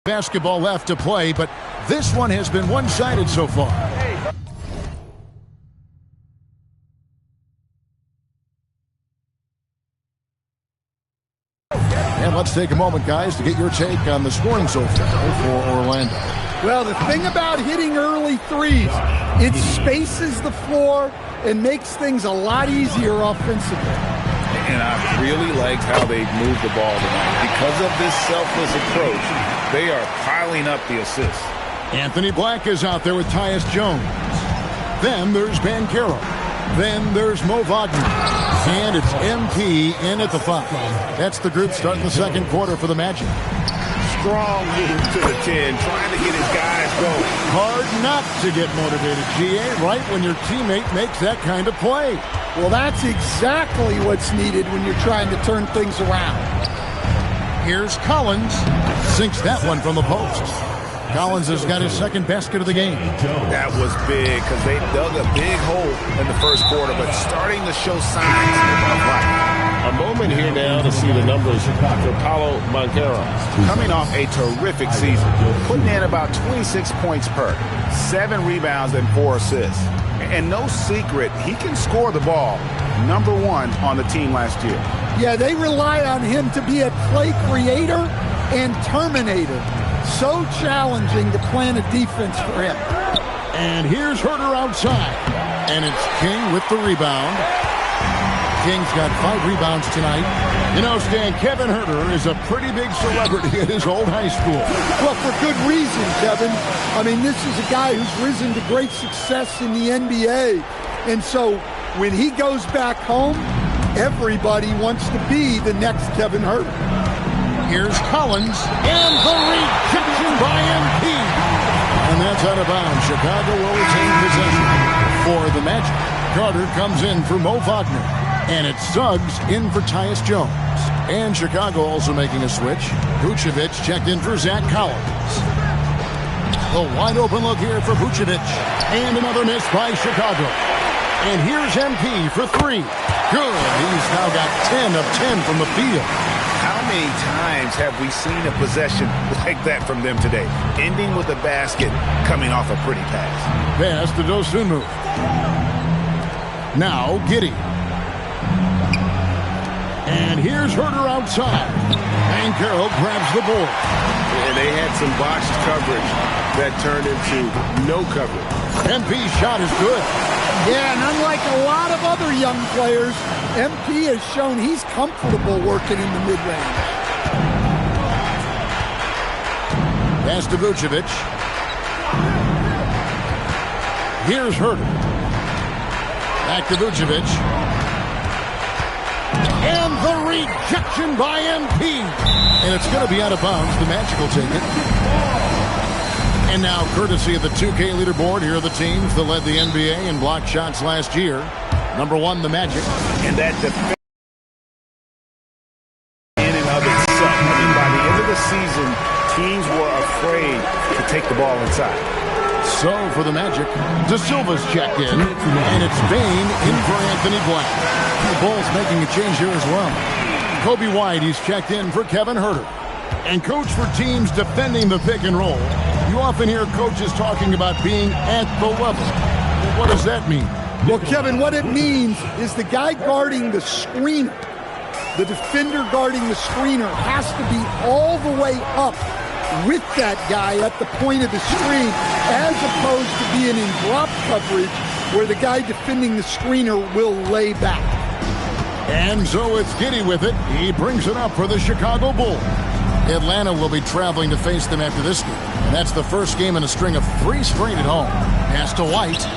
Basketball left to play, but this one has been one-sided so far. And let's take a moment, guys, to get your take on the scoring so far for Orlando. Well, the thing about hitting early threes, it spaces the floor and makes things a lot easier offensively. And I really liked how they moved the ball tonight. Because of this selfless approach, they are piling up the assists. Anthony Black is out there with Tyus Jones. Then there's MyCAREER. Then there's Mo Wagner. And it's MP in at the 5. That's the group starting the second quarter for the Magic. Strong move to the 10, trying to get his guys going. Hard not to get motivated, GA, right when your teammate makes that kind of play. Well, that's exactly what's needed when you're trying to turn things around. Here's Collins. Sinks that one from the post. Collins has got his second basket of the game. That was big because they dug a big hole in the first quarter, but starting to show signs of life. A moment here now to see the numbers for Paulo MyCAREER. Coming off a terrific season, putting in about 26 points per, 7 rebounds and 4 assists. And no secret, he can score the ball. #1 on the team last year. Yeah, they rely on him to be a play creator and terminator. So challenging to plan a defense for him. And here's Herter outside. And it's King with the rebound. King's got 5 rebounds tonight. You know, Stan, Kevin Herter is a pretty big celebrity at his old high school. Well, for good reason, Kevin. I mean, this is a guy who's risen to great success in the NBA. And so when he goes back home, everybody wants to be the next Kevin Herter. Here's Collins, and the rejection by MP. And that's out of bounds. Chicago will retain possession for the Magic. Carter comes in for Mo Wagner. And it's Suggs in for Tyus Jones. And Chicago also making a switch. Vucevic checked in for Zach Collins. A wide open look here for Vucevic. And another miss by Chicago. And here's MP for 3. Good. He's now got 10 of 10 from the field. How many times have we seen a possession like that from them today? Ending with a basket, coming off a pretty pass. Pass to Dosunmu. Now Giddey. And here's Herter outside. MyCAREER grabs the board. And they had some botched coverage that turned into no coverage. MP's shot is good. Yeah, and unlike a lot of other young players, MP has shown he's comfortable working in the mid-range. Pass to Vucevic. Here's Herter. Back to Vucevic. And the rejection by MP. And it's going to be out of bounds. The Magic will take it. And now, courtesy of the 2K leaderboard, here are the teams that led the NBA in block shots last year. #1, the Magic. And that defense in and of itself. I mean, by the end of the season, teams were afraid to take the ball inside. So, for the Magic, De Silva's checked in. And it's Bane in for Anthony Black. The Bulls making a change here as well. Kobe White, he's checked in for Kevin Herter. And coach, for teams defending the pick and roll, you often hear coaches talking about being at the level. What does that mean? Well, Kevin, what it means is the guy guarding the screener, the defender guarding the screener, has to be all the way up with that guy at the point of the screen, as opposed to being in drop coverage where the guy defending the screener will lay back. And so it's Giddey with it. He brings it up for the Chicago Bulls. Atlanta will be traveling to face them after this game. And that's the first game in a string of 3 straight at home. Pass to White.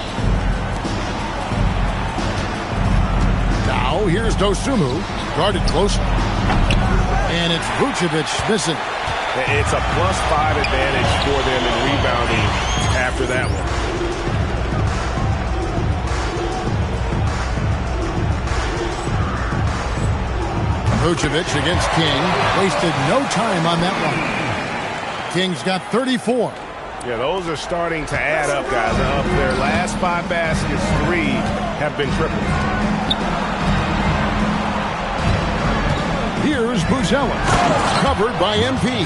Now here's Dosunmu. Guarded closely. And it's Vucevic missing. It's a +5 advantage for them in rebounding after that one. Vucevic against King. Wasted no time on that one. King's got 34. Yeah, those are starting to add up, guys. Of their last 5 baskets, 3 have been tripled. Here's Buzelis, covered by MP.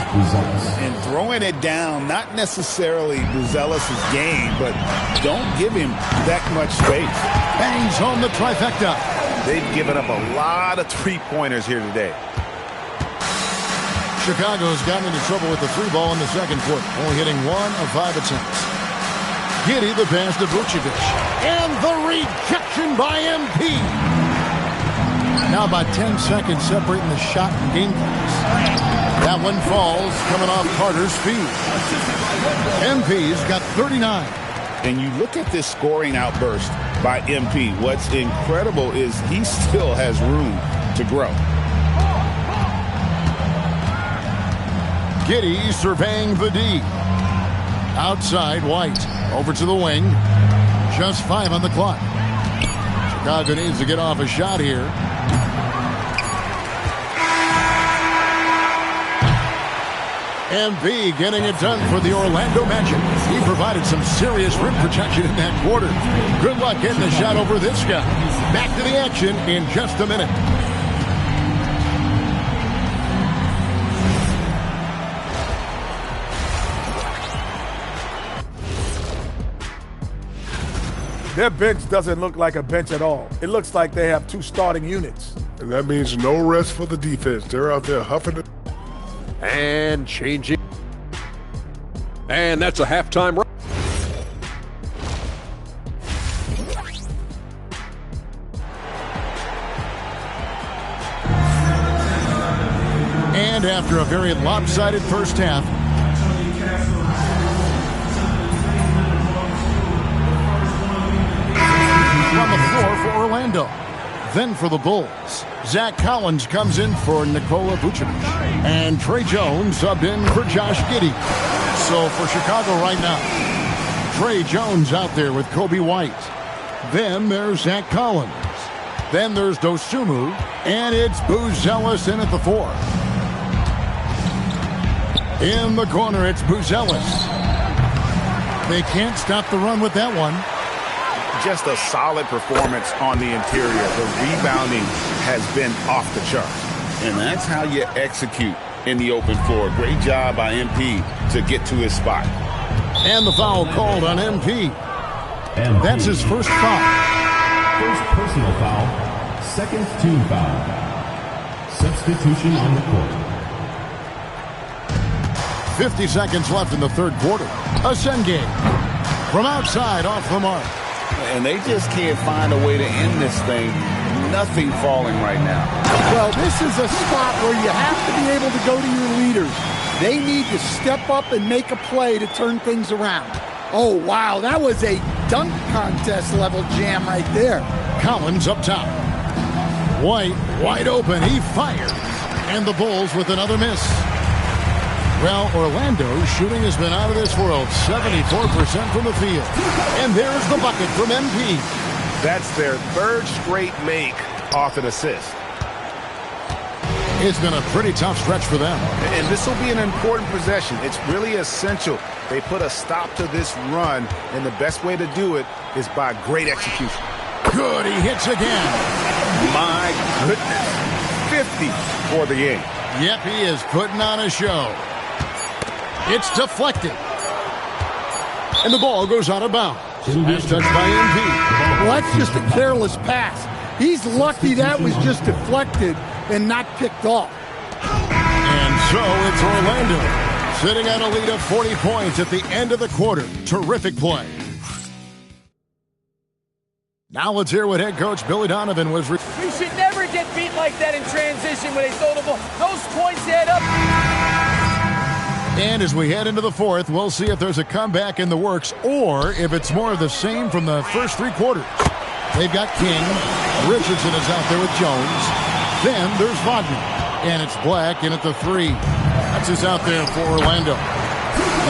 And throwing it down, not necessarily Buzelis' game, but don't give him that much space. Bangs home the trifecta. They've given up a lot of three-pointers here today. Chicago's gotten into trouble with the three ball in the second quarter, only hitting 1 of 5 attempts. Giddey the pass to Vucevic. And the rejection by MP. Now about 10 seconds separating the shot and game clocks. That one falls, coming off Carter's feet. MP's got 39. And you look at this scoring outburst by MP. What's incredible is he still has room to grow. Giddey surveying the D. Outside, White. Over to the wing. Just 5 on the clock. Chicago needs to get off a shot here. MP getting it done for the Orlando Magic. He provided some serious rim protection in that quarter. Good luck getting a shot over this guy. Back to the action in just a minute. Their bench doesn't look like a bench at all. It looks like they have 2 starting units. And that means no rest for the defense. They're out there huffing it. And changing. And that's a halftime run. And after a very lopsided first half, on the floor for Orlando. Then for the Bulls, Zach Collins comes in for Nikola Vucevic. And Trey Jones subbed in for Josh Giddey. So for Chicago right now, Trey Jones out there with Kobe White. Then there's Zach Collins. Then there's Dosunmu. And it's Buzelis in at the 4. In the corner, it's Buzelis. They can't stop the run with that one. Just a solid performance on the interior. The rebounding has been off the charts. And that's how you execute in the open floor. Great job by MP to get to his spot. And the foul called on MP. That's his first foul. First personal foul, second team foul. Substitution on the court. 50 seconds left in the third quarter. A Sen game. From outside, off the mark. And they just can't find a way to end this thing. Nothing falling right now. Well, this is a spot where you have to be able to go to your leaders. They need to step up and make a play to turn things around. Oh, wow, that was a dunk contest level jam right there. Collins up top. White, wide open, he fires. And the Bulls with another miss. Well, Orlando's shooting has been out of this world, 74% from the field. And there's the bucket from MP. That's their third straight make off an assist. It's been a pretty tough stretch for them. And this will be an important possession. It's really essential. They put a stop to this run, and the best way to do it is by great execution. Good, he hits again. My goodness. 50 for the game. Yep, he is putting on a show. It's deflected. And the ball goes out of bounds. Pass touched by MP. Well, that's just a careless pass. He's lucky that was just deflected and not picked off. And so it's Orlando, sitting at a lead of 40 points at the end of the quarter. Terrific play. Now let's hear what head coach Billy Donovan was. We should never get beat like that in transition when they throw the ball. Those points add up. And as we head into the fourth, we'll see if there's a comeback in the works or if it's more of the same from the first 3 quarters. They've got King. Richardson is out there with Jones. Then there's Wagner. And it's Black in at the 3. That's who's out there for Orlando.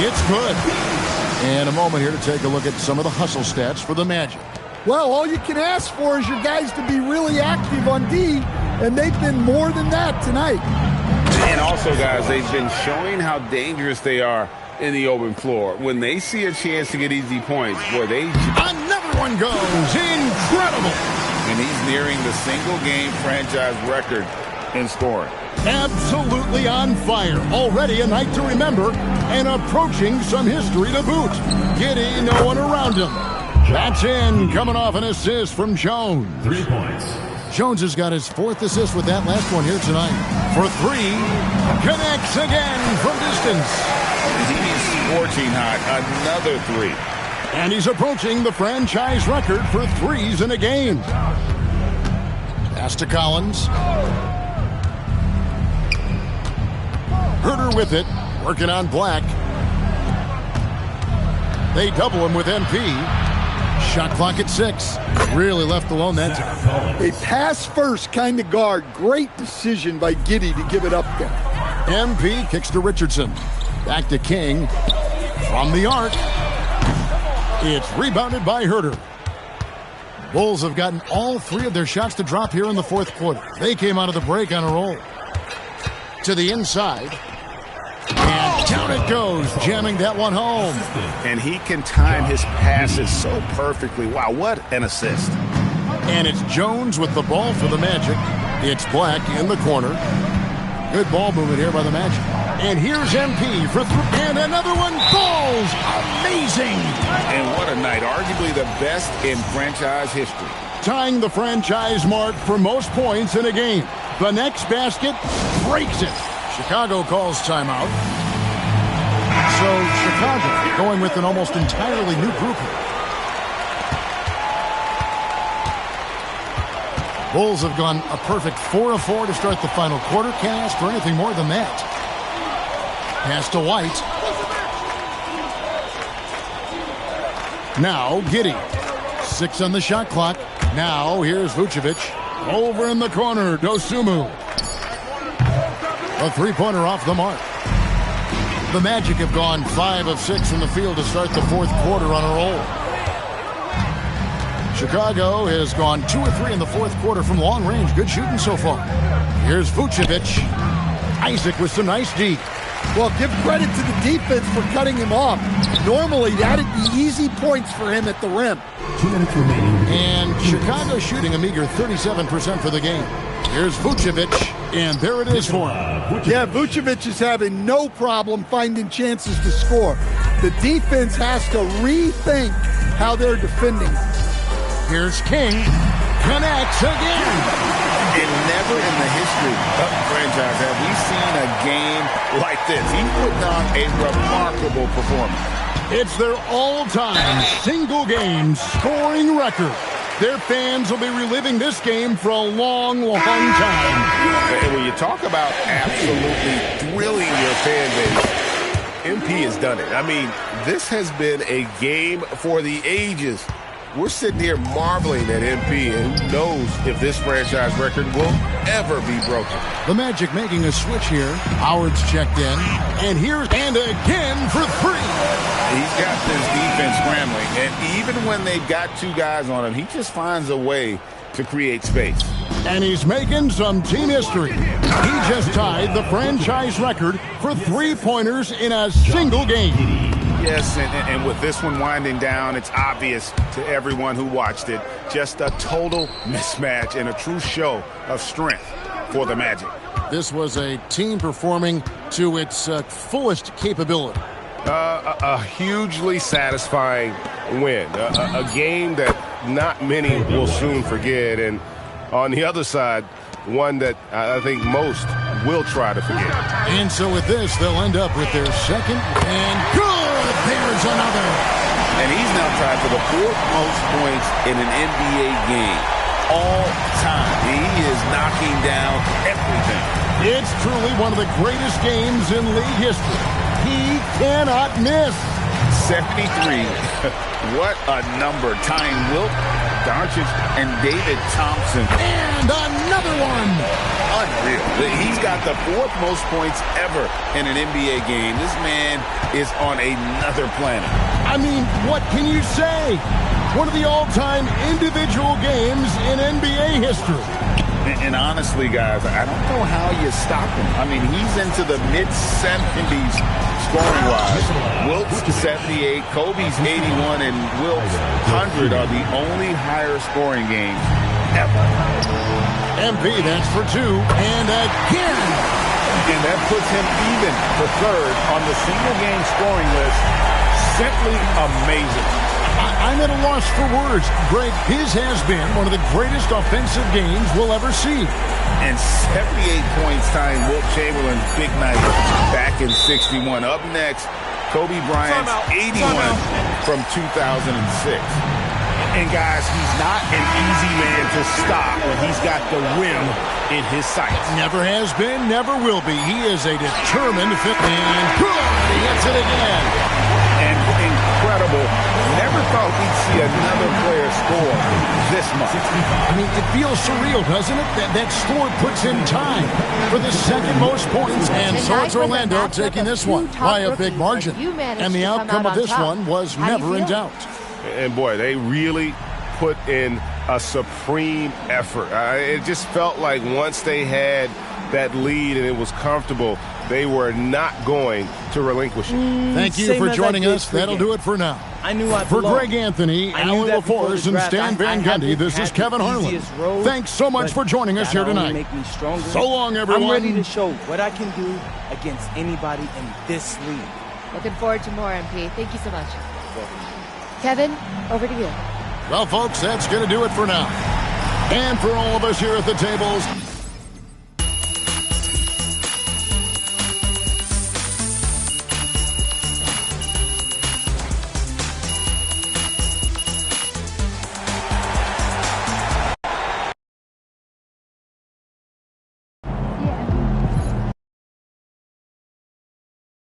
It's good. And a moment here to take a look at some of the hustle stats for the Magic. Well, all you can ask for is your guys to be really active on D, and they've been more than that tonight. And also, guys, they've been showing how dangerous they are in the open floor. When they see a chance to get easy points, boy, they... Another one goes. Incredible. And he's nearing the single-game franchise record in scoring. Absolutely on fire. Already a night to remember and approaching some history to boot. Giddey, no one around him. That's in, coming off an assist from Jones. 3 points. Jones has got his 4th assist with that last one here tonight. For 3, connects again from distance. He's scorching hot. Another 3. And he's approaching the franchise record for threes in a game. Pass to Collins. Herter with it, working on Black. They double him with MP. Shot clock at 6. Really left alone that time. A pass-first kind of guard. Great decision by Giddey to give it up there. MP kicks to Richardson. Back to King. From the arc. It's rebounded by Herter. Bulls have gotten all 3 of their shots to drop here in the 4th quarter. They came out of the break on a roll. To the inside. And down it goes, jamming that one home. And he can time his passes so perfectly. Wow, what an assist. And it's Jones with the ball for the Magic. It's Black in the corner. Good ball movement here by the Magic. And here's MP for 3. And another one falls. Amazing. And what a night. Arguably the best in franchise history. Tying the franchise mark for most points in a game. The next basket breaks it. Chicago calls timeout. So Chicago going with an almost entirely new group here. Bulls have gone a perfect 4 of 4 to start the final quarter. Can't ask for anything more than that. Pass to White. Now Giddey. 6 on the shot clock. Now here's Vucevic. Over in the corner, Dosunmu. A 3-pointer off the mark. The Magic have gone 5 of 6 from the field to start the 4th quarter on a roll. Chicago has gone 2 of 3 in the 4th quarter from long range. Good shooting so far. Here's Vucevic. Isaac with some nice D. Well, give credit to the defense for cutting him off. Normally, that'd be easy points for him at the rim. 2 minutes remaining. And Chicago shooting a meager 37% for the game. Here's Vucevic, and there it is for him. Yeah, Vucevic is having no problem finding chances to score. The defense has to rethink how they're defending. Here's King. Connects again. And never in the history of the franchise have we seen a game like this. He put on a remarkable performance. It's their all-time single-game scoring record. Their fans will be reliving this game for a long, long time. And when you talk about absolutely thrilling your fan base, MP has done it. I mean, this has been a game for the ages. We're sitting here marveling at MP, and who knows if this franchise record will ever be broken. The Magic making a switch here. Howard's checked in. And here's and again for 3. He's got this defense scrambling, and even when they've got 2 guys on him, he just finds a way to create space. And he's making some team history. He just tied the franchise record for 3-pointers in a single game. Yes, and with this one winding down, it's obvious to everyone who watched it. Just a total mismatch and a true show of strength for the Magic. This was a team performing to its fullest capability. A hugely satisfying win. A game that not many will soon forget. And on the other side, one that I think most will try to forget. And so with this, they'll end up with their second and good. There's another. And he's now tied for the 4th most points in an NBA game all time. He is knocking down everything. It's truly one of the greatest games in league history. He cannot miss. 73. What a number. Tying Wilt, Doncic, and David Thompson. And another one. Unreal. He's got the 4th most points ever in an NBA game. This man is on another planet. I mean, what can you say? One of the all-time individual games in NBA history. And honestly, guys, I don't know how you stop him. I mean, he's into the mid-70s scoring-wise. Wilt's 78, Kobe's 81, and Wilt's 100 are the only higher scoring games ever. MP, that's for 2. And again. And that puts him even for third on the single-game scoring list. Simply amazing. I'm at a loss for words. Greg, his has been one of the greatest offensive games we'll ever see. And 78 points tying Wilt Chamberlain's big night back in 61. Up next, Kobe Bryant's 81 from 2006. And guys, he's not an easy man to stop when he's got the rim in his sights. Never has been, never will be. He is a determined fit man. He hits it again. And incredible. Never thought we'd see another player score this much. I mean, it feels surreal, doesn't it? That score puts in time for the second most points. And so it's Orlando taking this one by a big margin. And the outcome of this one was never in doubt. And boy, they really put in a supreme effort. It just felt like once they had that lead and it was comfortable, they were not going to relinquish it. Thank you for joining us. That'll do it for now. I knew I For belonged. Greg Anthony, Alan LaForce, and Stan Van Gundy, this is Kevin Harlan. Thanks so much for joining us here tonight. Make me stronger. So long, everyone. I'm ready to show what I can do against anybody in this league. Looking forward to more, MP. Thank you so much. Kevin, over to you. Well, folks, that's going to do it for now. And for all of us here at the tables,